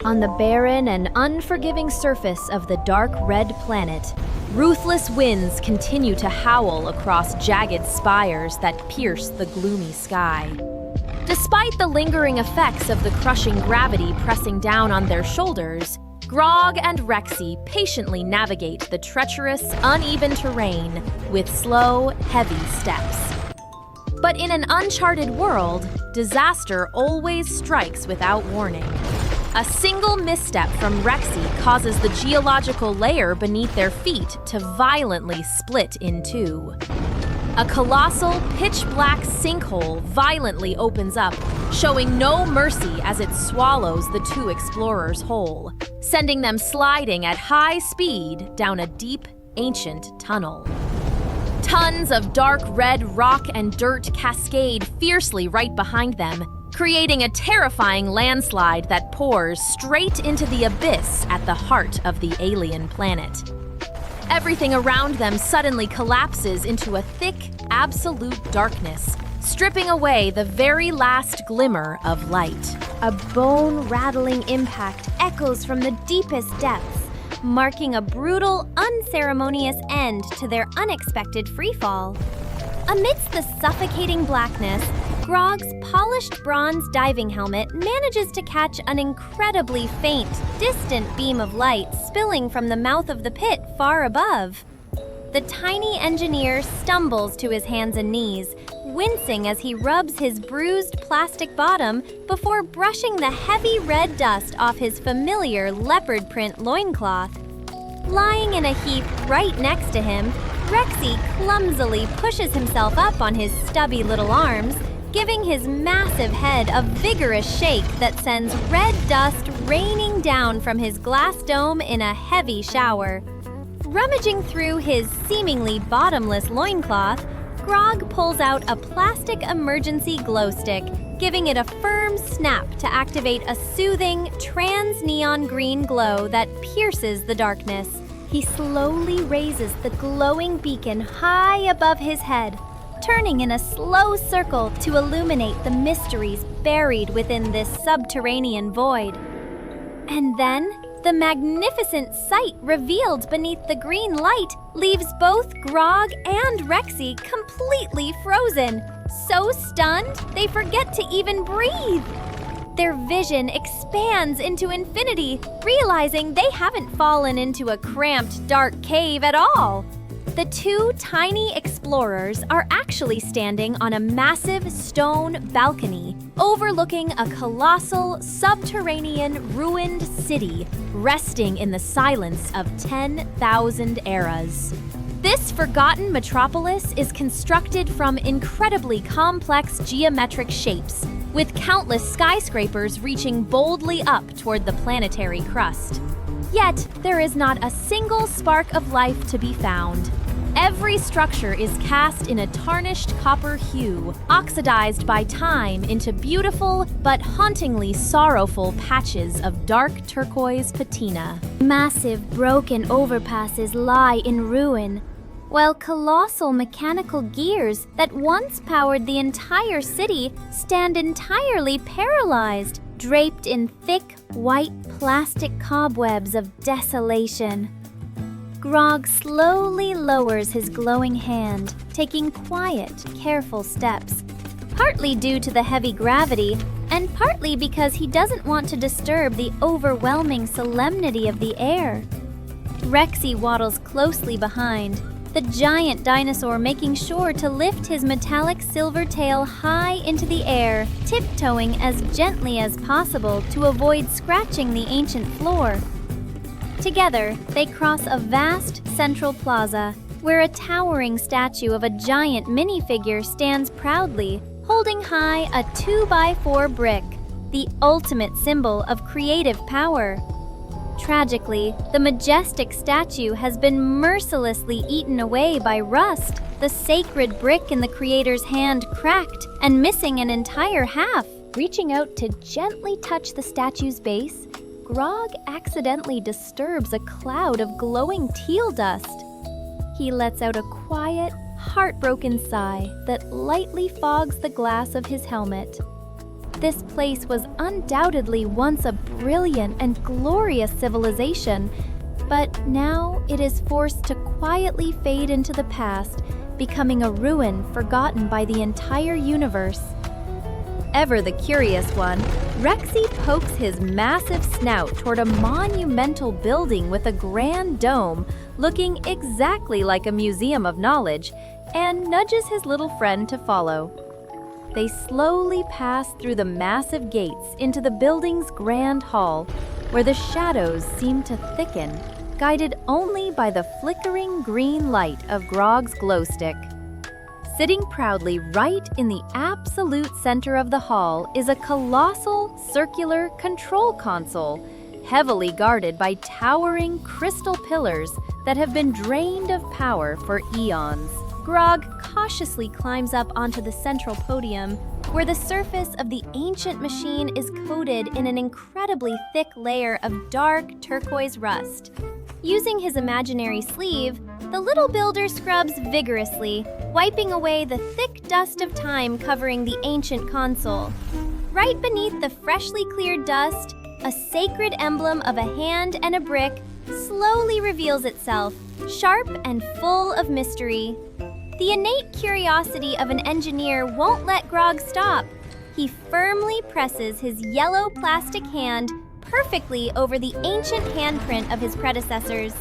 On the barren and unforgiving surface of the dark red planet, ruthless winds continue to howl across jagged spires that pierce the gloomy sky. Despite the lingering effects of the crushing gravity pressing down on their shoulders, Grog and REXY patiently navigate the treacherous, uneven terrain with slow, heavy steps. But in an uncharted world, disaster always strikes without warning. A single misstep from REXY causes the geological layer beneath their feet to violently split in two. A colossal, pitch-black sinkhole violently opens up, showing no mercy as it swallows the two explorers whole, sending them sliding at high speed down a deep, ancient tunnel. Tons of dark red rock and dirt cascade fiercely right behind them, creating a terrifying landslide that pours straight into the abyss at the heart of the alien planet. Everything around them suddenly collapses into a thick, absolute darkness, stripping away the very last glimmer of light. A bone-rattling impact echoes from the deepest depths, marking a brutal, unceremonious end to their unexpected freefall. Amidst the suffocating blackness, Grog's polished bronze diving helmet manages to catch an incredibly faint, distant beam of light spilling from the mouth of the pit far above. The tiny engineer stumbles to his hands and knees, wincing as he rubs his bruised plastic bottom before brushing the heavy red dust off his familiar leopard print loincloth. Lying in a heap right next to him, REXY clumsily pushes himself up on his stubby little arms, giving his massive head a vigorous shake that sends red dust raining down from his glass dome in a heavy shower. Rummaging through his seemingly bottomless loincloth, Grog pulls out a plastic emergency glow stick, giving it a firm snap to activate a soothing, trans-neon green glow that pierces the darkness. He slowly raises the glowing beacon high above his head, turning in a slow circle to illuminate the mysteries buried within this subterranean void. And then, the magnificent sight revealed beneath the green light leaves both Grog and REXY completely frozen, so stunned they forget to even breathe. Their vision expands into infinity, realizing they haven't fallen into a cramped, dark cave at all. The two tiny explorers are actually standing on a massive stone balcony overlooking a colossal, subterranean, ruined city resting in the silence of 10,000 eras. This forgotten metropolis is constructed from incredibly complex geometric shapes, with countless skyscrapers reaching boldly up toward the planetary crust. Yet, there is not a single spark of life to be found. Every structure is cast in a tarnished copper hue, oxidized by time into beautiful but hauntingly sorrowful patches of dark turquoise patina. Massive broken overpasses lie in ruin, while colossal mechanical gears that once powered the entire city stand entirely paralyzed, draped in thick, white plastic cobwebs of desolation. Grog slowly lowers his glowing hand, taking quiet, careful steps, partly due to the heavy gravity, and partly because he doesn't want to disturb the overwhelming solemnity of the air. REXY waddles closely behind, the giant dinosaur making sure to lift his metallic silver tail high into the air, tiptoeing as gently as possible to avoid scratching the ancient floor. Together, they cross a vast central plaza, where a towering statue of a giant minifigure stands proudly, holding high a 2x4 brick, the ultimate symbol of creative power. Tragically, the majestic statue has been mercilessly eaten away by rust, the sacred brick in the creator's hand cracked and missing an entire half. Reaching out to gently touch the statue's base, Grog accidentally disturbs a cloud of glowing teal dust. He lets out a quiet, heartbroken sigh that lightly fogs the glass of his helmet. This place was undoubtedly once a brilliant and glorious civilization, but now it is forced to quietly fade into the past, becoming a ruin forgotten by the entire universe. Ever the curious one, Rexy pokes his massive snout toward a monumental building with a grand dome looking exactly like a museum of knowledge, and nudges his little friend to follow. They slowly pass through the massive gates into the building's grand hall, where the shadows seem to thicken, guided only by the flickering green light of Grog's glow stick. Sitting proudly right in the absolute center of the hall is a colossal circular control console, heavily guarded by towering crystal pillars that have been drained of power for eons. Grog cautiously climbs up onto the central podium, where the surface of the ancient machine is coated in an incredibly thick layer of dark turquoise rust. Using his imaginary sleeve, the little builder scrubs vigorously, wiping away the thick dust of time covering the ancient console. Right beneath the freshly cleared dust, a sacred emblem of a hand and a brick slowly reveals itself, sharp and full of mystery. The innate curiosity of an engineer won't let Grog stop. He firmly presses his yellow plastic hand perfectly over the ancient handprint of his predecessors.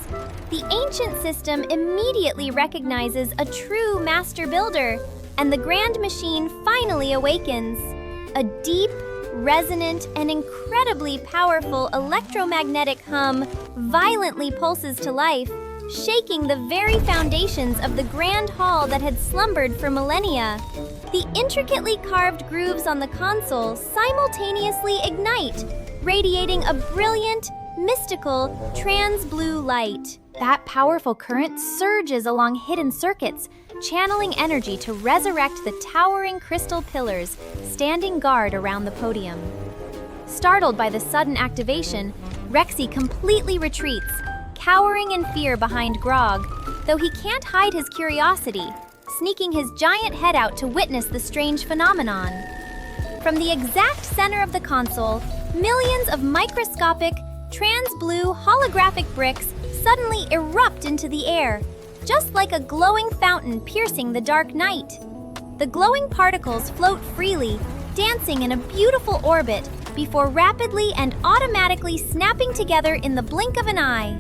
The ancient system immediately recognizes a true master builder, and the grand machine finally awakens. A deep, resonant, and incredibly powerful electromagnetic hum violently pulses to life, shaking the very foundations of the grand hall that had slumbered for millennia. The intricately carved grooves on the console simultaneously ignite, radiating a brilliant, mystical, trans-blue light. That powerful current surges along hidden circuits, channeling energy to resurrect the towering crystal pillars standing guard around the podium. Startled by the sudden activation, Rexy completely retreats, cowering in fear behind Grog, though he can't hide his curiosity, sneaking his giant head out to witness the strange phenomenon. From the exact center of the console, millions of microscopic, trans-blue holographic bricks suddenly erupt into the air, just like a glowing fountain piercing the dark night. The glowing particles float freely, dancing in a beautiful orbit before rapidly and automatically snapping together in the blink of an eye.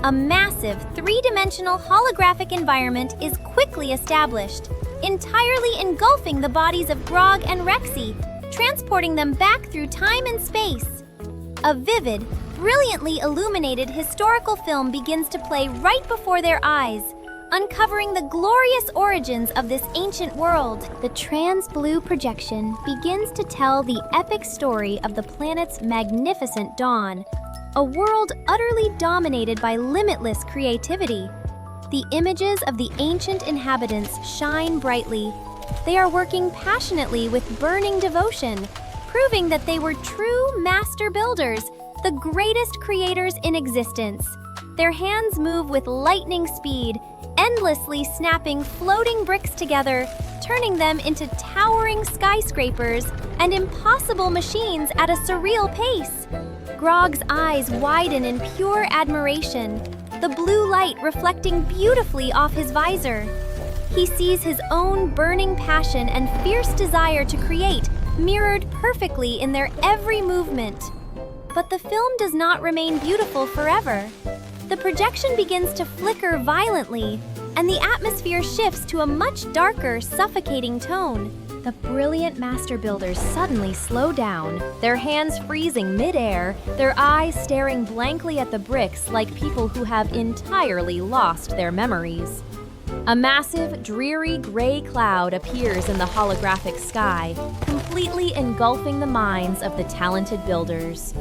A massive, three-dimensional holographic environment is quickly established, entirely engulfing the bodies of Grog and REXY, transporting them back through time and space. A vivid, brilliantly illuminated historical film begins to play right before their eyes, uncovering the glorious origins of this ancient world. The trans-blue projection begins to tell the epic story of the planet's magnificent dawn, a world utterly dominated by limitless creativity. The images of the ancient inhabitants shine brightly. They are working passionately with burning devotion, proving that they were true master builders, the greatest creators in existence. Their hands move with lightning speed, endlessly snapping floating bricks together, turning them into towering skyscrapers and impossible machines at a surreal pace. Grog's eyes widen in pure admiration, the blue light reflecting beautifully off his visor. He sees his own burning passion and fierce desire to create mirrored perfectly in their every movement. But the film does not remain beautiful forever. The projection begins to flicker violently, and the atmosphere shifts to a much darker, suffocating tone. The brilliant master builders suddenly slow down, their hands freezing mid-air, their eyes staring blankly at the bricks like people who have entirely lost their memories. A massive, dreary gray cloud appears in the holographic sky, completely engulfing the minds of the talented builders.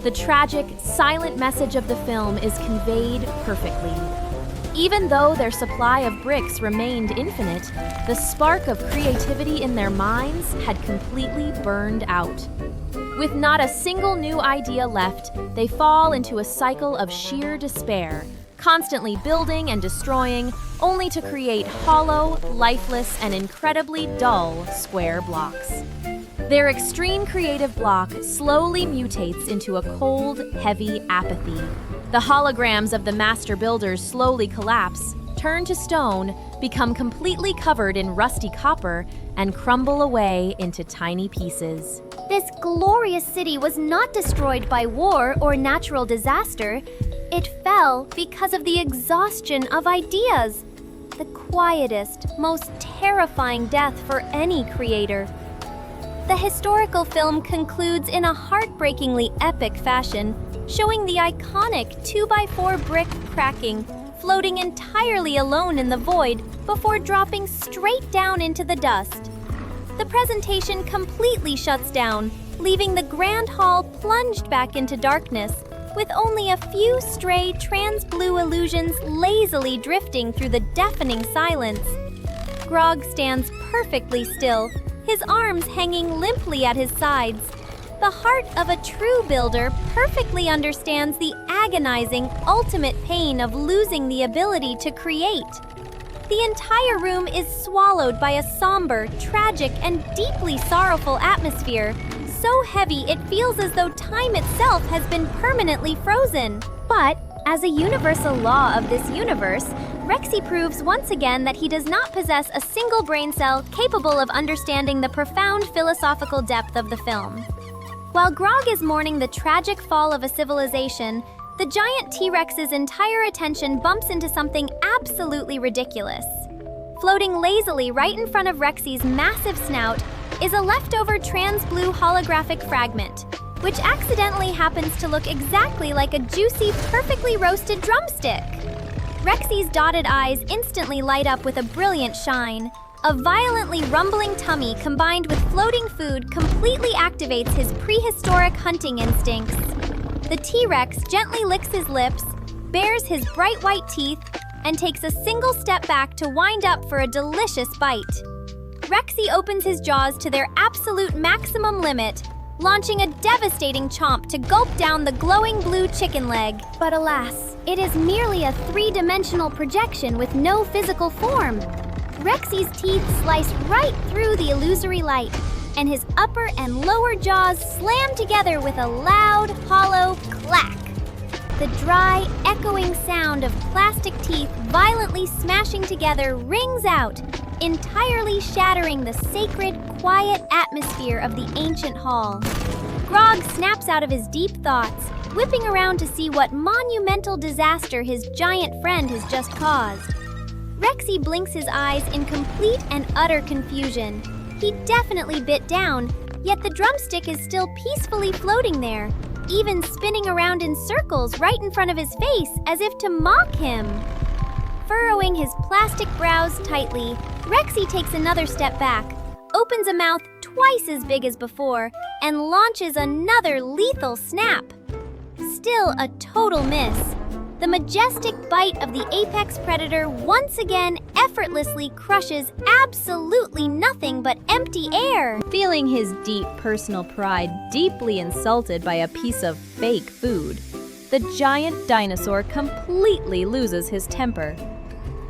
The tragic, silent message of the film is conveyed perfectly. Even though their supply of bricks remained infinite, the spark of creativity in their minds had completely burned out. With not a single new idea left, they fall into a cycle of sheer despair, constantly building and destroying, only to create hollow, lifeless, and incredibly dull square blocks. Their extreme creative block slowly mutates into a cold, heavy apathy. The holograms of the master builders slowly collapse, turn to stone, become completely covered in rusty copper, and crumble away into tiny pieces. This glorious city was not destroyed by war or natural disaster. It fell because of the exhaustion of ideas. The quietest, most terrifying death for any creator. The historical film concludes in a heartbreakingly epic fashion, showing the iconic 2x4 brick cracking, floating entirely alone in the void before dropping straight down into the dust. The presentation completely shuts down, leaving the grand hall plunged back into darkness, with only a few stray trans-blue illusions lazily drifting through the deafening silence. Grog stands perfectly still, his arms hanging limply at his sides. The heart of a true builder perfectly understands the agonizing, ultimate pain of losing the ability to create. The entire room is swallowed by a somber, tragic, and deeply sorrowful atmosphere, so heavy it feels as though time itself has been permanently frozen. But, as a universal law of this universe, Rexy proves once again that he does not possess a single brain cell capable of understanding the profound philosophical depth of the film. While Grog is mourning the tragic fall of a civilization, the giant T-Rex's entire attention bumps into something absolutely ridiculous. Floating lazily right in front of Rexy's massive snout is a leftover trans-blue holographic fragment, which accidentally happens to look exactly like a juicy, perfectly roasted drumstick. Rexy's dotted eyes instantly light up with a brilliant shine. A violently rumbling tummy combined with floating food completely activates his prehistoric hunting instincts. The T-Rex gently licks his lips, bares his bright white teeth, and takes a single step back to wind up for a delicious bite. Rexy opens his jaws to their absolute maximum limit, launching a devastating chomp to gulp down the glowing blue chicken leg. But alas, it is merely a three-dimensional projection with no physical form. Rexy's teeth slice right through the illusory light, and his upper and lower jaws slam together with a loud, hollow clack. The dry, echoing sound of plastic teeth violently smashing together rings out, entirely shattering the sacred, quiet atmosphere of the ancient hall. Grog snaps out of his deep thoughts, whipping around to see what monumental disaster his giant friend has just caused. Rexy blinks his eyes in complete and utter confusion. He definitely bit down, yet the drumstick is still peacefully floating there, even spinning around in circles right in front of his face as if to mock him. Furrowing his plastic brows tightly, Rexy takes another step back, opens a mouth twice as big as before, and launches another lethal snap. Still a total miss. The majestic bite of the apex predator once again effortlessly crushes absolutely nothing but empty air. Feeling his deep personal pride deeply insulted by a piece of fake food, the giant dinosaur completely loses his temper.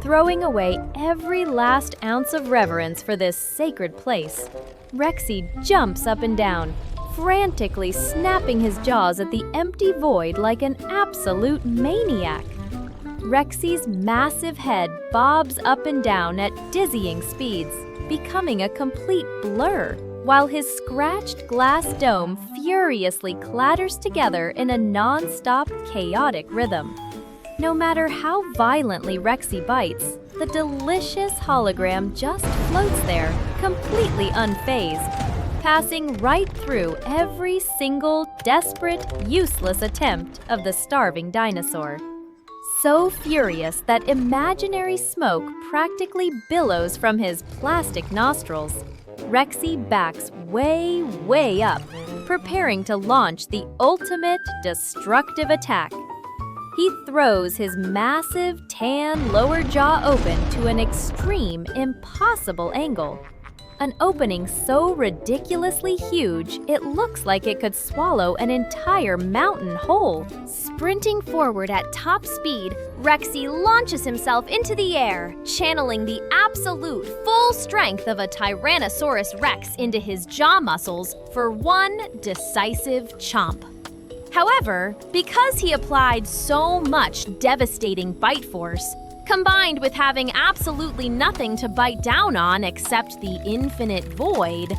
Throwing away every last ounce of reverence for this sacred place, Rexy jumps up and down, frantically snapping his jaws at the empty void like an absolute maniac. Rexy's massive head bobs up and down at dizzying speeds, becoming a complete blur, while his scratched glass dome furiously clatters together in a non-stop, chaotic rhythm. No matter how violently Rexy bites, the delicious hologram just floats there, completely unfazed, passing right through every single desperate, useless attempt of the starving dinosaur. So furious that imaginary smoke practically billows from his plastic nostrils, Rexy backs way, way up, preparing to launch the ultimate destructive attack. He throws his massive, tan lower jaw open to an extreme, impossible angle. An opening so ridiculously huge, it looks like it could swallow an entire mountain whole, Sprinting forward at top speed, Rexy launches himself into the air, channeling the absolute full strength of a Tyrannosaurus Rex into his jaw muscles for one decisive chomp. However, because he applied so much devastating bite force, combined with having absolutely nothing to bite down on except the infinite void,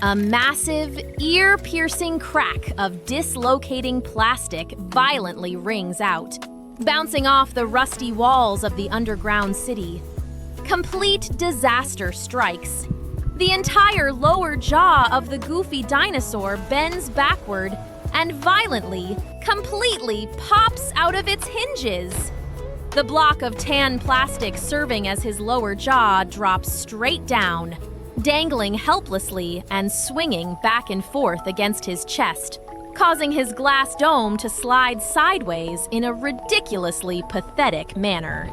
a massive, ear-piercing crack of dislocating plastic violently rings out, bouncing off the rusty walls of the underground city. Complete disaster strikes. The entire lower jaw of the goofy dinosaur bends backward and violently, completely pops out of its hinges. The block of tan plastic serving as his lower jaw drops straight down, dangling helplessly and swinging back and forth against his chest, causing his glass dome to slide sideways in a ridiculously pathetic manner.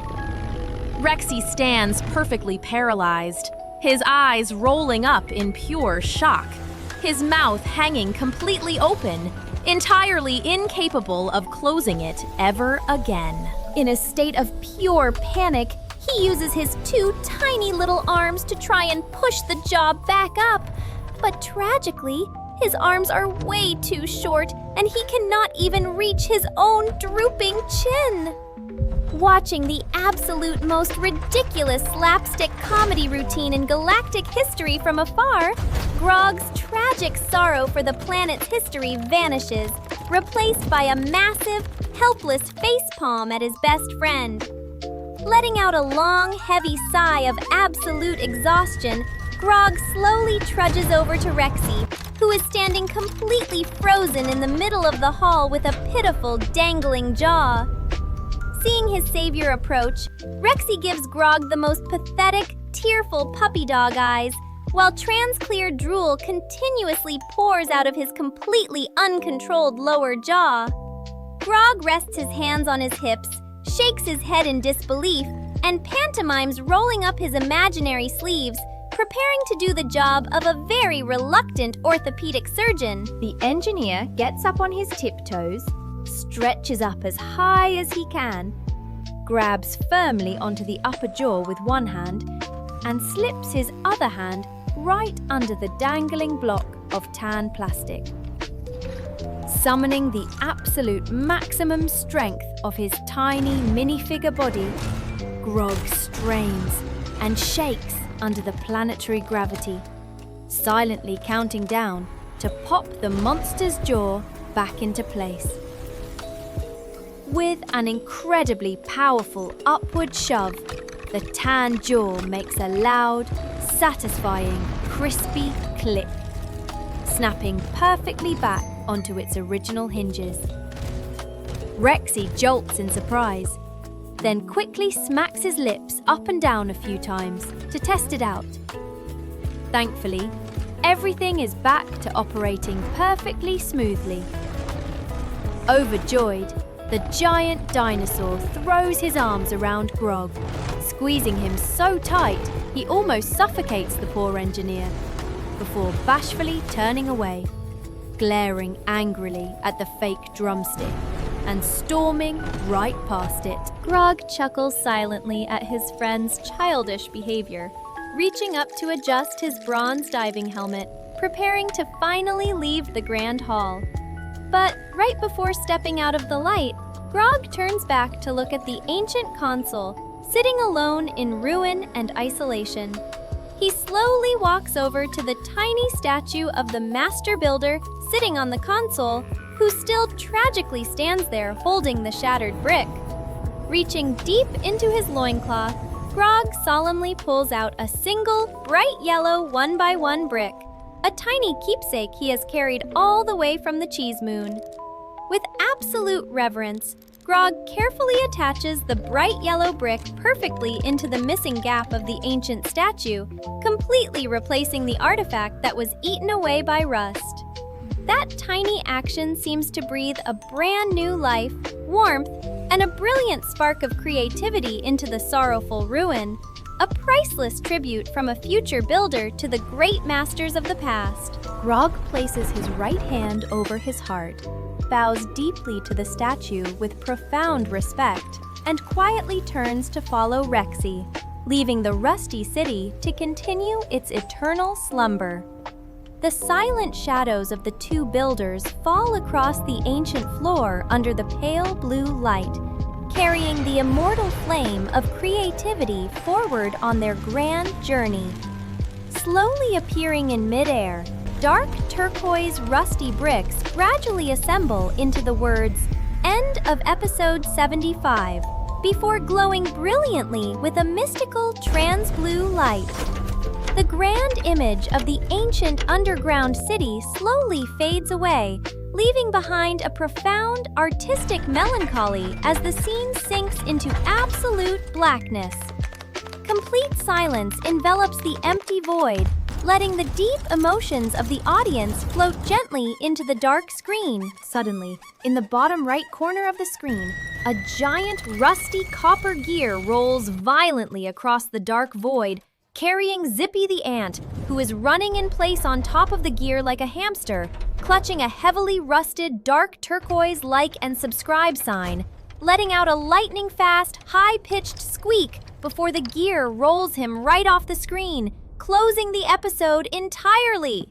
Rexy stands perfectly paralyzed, his eyes rolling up in pure shock, his mouth hanging completely open, entirely incapable of closing it ever again. In a state of pure panic, he uses his two tiny little arms to try and push the jaw back up. But tragically, his arms are way too short and he cannot even reach his own drooping chin. Watching the absolute most ridiculous slapstick comedy routine in galactic history from afar, Grog's tragic sorrow for the planet's history vanishes, replaced by a massive, helpless facepalm at his best friend. Letting out a long, heavy sigh of absolute exhaustion, Grog slowly trudges over to Rexy, who is standing completely frozen in the middle of the hall with a pitiful, dangling jaw. Seeing his savior approach, Rexy gives Grog the most pathetic, tearful puppy dog eyes, while trans-clear drool continuously pours out of his completely uncontrolled lower jaw. Grog rests his hands on his hips, shakes his head in disbelief, and pantomimes rolling up his imaginary sleeves, preparing to do the job of a very reluctant orthopedic surgeon. The engineer gets up on his tiptoes, stretches up as high as he can, grabs firmly onto the upper jaw with one hand, and slips his other hand right under the dangling block of tan plastic. Summoning the absolute maximum strength of his tiny minifigure body, Grog strains and shakes under the planetary gravity, silently counting down to pop the monster's jaw back into place. With an incredibly powerful upward shove, the tan jaw makes a loud, satisfying, crispy click, snapping perfectly back onto its original hinges. Rexy jolts in surprise, then quickly smacks his lips up and down a few times to test it out. Thankfully, everything is back to operating perfectly smoothly. Overjoyed, the giant dinosaur throws his arms around Grog, squeezing him so tight he almost suffocates the poor engineer, before bashfully turning away, glaring angrily at the fake drumstick and storming right past it. Grog chuckles silently at his friend's childish behavior, reaching up to adjust his bronze diving helmet, preparing to finally leave the grand hall. But right before stepping out of the light, Grog turns back to look at the ancient console, sitting alone in ruin and isolation. He slowly walks over to the tiny statue of the master builder sitting on the console, who still tragically stands there holding the shattered brick. Reaching deep into his loincloth, Grog solemnly pulls out a single, bright yellow 1x1 brick, a tiny keepsake he has carried all the way from the cheese moon. With absolute reverence, Grog carefully attaches the bright yellow brick perfectly into the missing gap of the ancient statue, completely replacing the artifact that was eaten away by rust. That tiny action seems to breathe a brand new life, warmth, and a brilliant spark of creativity into the sorrowful ruin, a priceless tribute from a future builder to the great masters of the past. Grog places his right hand over his heart, bows deeply to the statue with profound respect, and quietly turns to follow Rexy, leaving the rusty city to continue its eternal slumber. The silent shadows of the two builders fall across the ancient floor under the pale blue light, carrying the immortal flame of creativity forward on their grand journey. Slowly appearing in midair, dark turquoise rusty bricks gradually assemble into the words, "End of episode 75, before glowing brilliantly with a mystical trans-blue light. The grand image of the ancient underground city slowly fades away, leaving behind a profound artistic melancholy as the scene sinks into absolute blackness. Complete silence envelops the empty void, letting the deep emotions of the audience float gently into the dark screen. Suddenly, in the bottom right corner of the screen, a giant rusty copper gear rolls violently across the dark void, carrying Zippy the ant, who is running in place on top of the gear like a hamster, clutching a heavily rusted dark turquoise like and subscribe sign, letting out a lightning-fast, high-pitched squeak before the gear rolls him right off the screen, closing the episode entirely.